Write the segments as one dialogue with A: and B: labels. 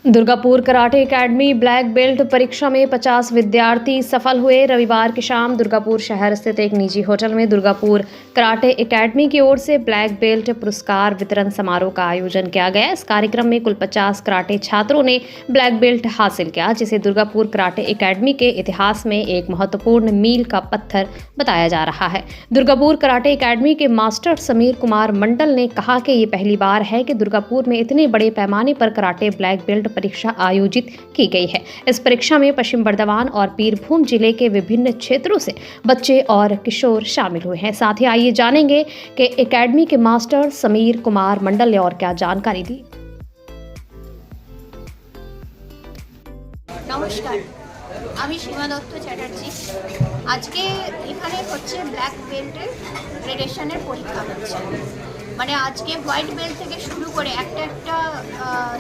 A: Durgapur karate academy black belt परीक्षा में 50 विद्यार्थी सफल हुए। रविवार की शाम दुर्गापुर शहर स्थित एक निजी होटल में दुर्गापुर कराटे एकेडमी की ओर से ब्लैक बेल्ट पुरस्कार वितरण समारोह का आयोजन किया गया। इस कार्यक्रम में कुल 50 कराटे छात्रों ने ब्लैक बेल्ट हासिल किया, जिसे दुर्गापुर कराटे एकेडमी के इतिहास में एक महत्वपूर्ण मील का पत्थर बताया जा रहा है। दुर्गापुर कराटे एकेडमी के मास्टर समीर कुमार मंडल ने कहा कि ये पहली बार है कि दुर्गापुर में इतने बड़े पैमाने पर कराटे ब्लैक बेल्ट परीक्षा आयोजित की गई है। इस परीक्षा में पश्चिम बर्धमान और बीरभूम जिले के विभिन्न क्षेत्रों से बच्चे और किशोर शामिल हुए हैं। साथ ही आइए जानेंगे कि एकेडमी के मास्टर समीर कुमार मंडल ने और क्या जानकारी दी।
B: নমস্কার, আমি সীমা দত্ত চ্যাটার্জি। আজকে এখানে হচ্ছে ব্ল্যাক বেল্টের গ্রেডেশনের পরীক্ষা হচ্ছে। মানে আজকে হোয়াইট বেল্ট থেকে শুরু করে একটা একটা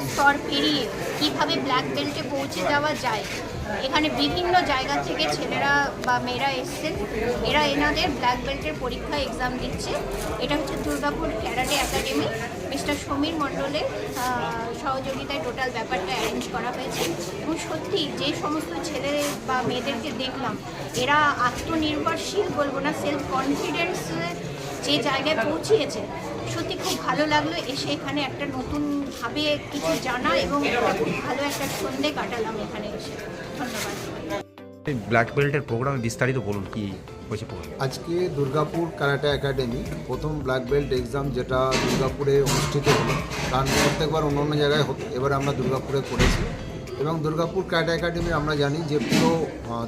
B: স্তর পেরিয়ে কীভাবে ব্ল্যাক বেল্টে পৌঁছে যাওয়া যায়, এখানে বিভিন্ন জায়গা থেকে ছেলেরা বা মেয়েরা এসছেন। এরা এনাদের ব্ল্যাক বেল্টের পরীক্ষা এক্সাম দিচ্ছে। এটা হচ্ছে Durgapur karate academy mister Samir মণ্ডলের সহযোগিতায় টোটাল ব্যাপারটা অ্যারেঞ্জ করা হয়েছে। এবং সত্যি যে সমস্ত ছেলে বা মেয়েদেরকে দেখলাম, এরা আত্মনির্ভরশীল বলবো না, সেলফ কনফিডেন্স যে জায়গায় পৌঁছিয়েছে, সত্যি খুব ভালো লাগলো এসে এখানে একটা নতুনভাবে কিছু জানা এবং একটা খুব ভালো একটা সন্ধে কাটালাম এখানে এসে। ধন্যবাদ।
C: ব্ল্যাক বেল্টের প্রোগ্রামে বিস্তারিত বলুন, কি হয়েছে প্রোগ্রাম?
D: আজকে দুর্গাপুর কারাটে একাডেমি প্রথম ব্ল্যাক বেল্ট এক্সাম যেটা দুর্গাপুরে অনুষ্ঠিত হলো, কারণ প্রত্যেকবার অন্য অন্য জায়গায় হতো, এবার আমরা দুর্গাপুরে করেছি। এবং দুর্গাপুর কারাটে একাডেমি আমরা জানি যে পুরো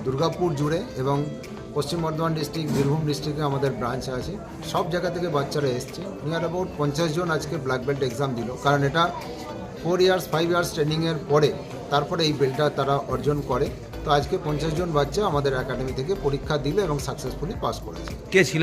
D: দুর্গাপুর জুড়ে এবং পশ্চিম বর্ধমান ডিস্ট্রিক্ট, বীরভূম ডিস্ট্রিক্টে আমাদের ব্রাঞ্চ আছে। সব জায়গা থেকে বাচ্চারা এসছে। নিয়ার অ্যাবাউট 50 জন আজকে ব্ল্যাক বেল্ট এক্সাম দিল, কারণ এটা 4 ইয়ার্স 5 ইয়ার্স ট্রেনিংয়ের পরে তারপরে এই বেল্টটা তারা অর্জন করে। তো আজকে 50 জন বাচ্চা আমাদের একাডেমি থেকে পরীক্ষা দিল এবং সাকসেসফুলি পাস করেছে।
C: কে ছিল?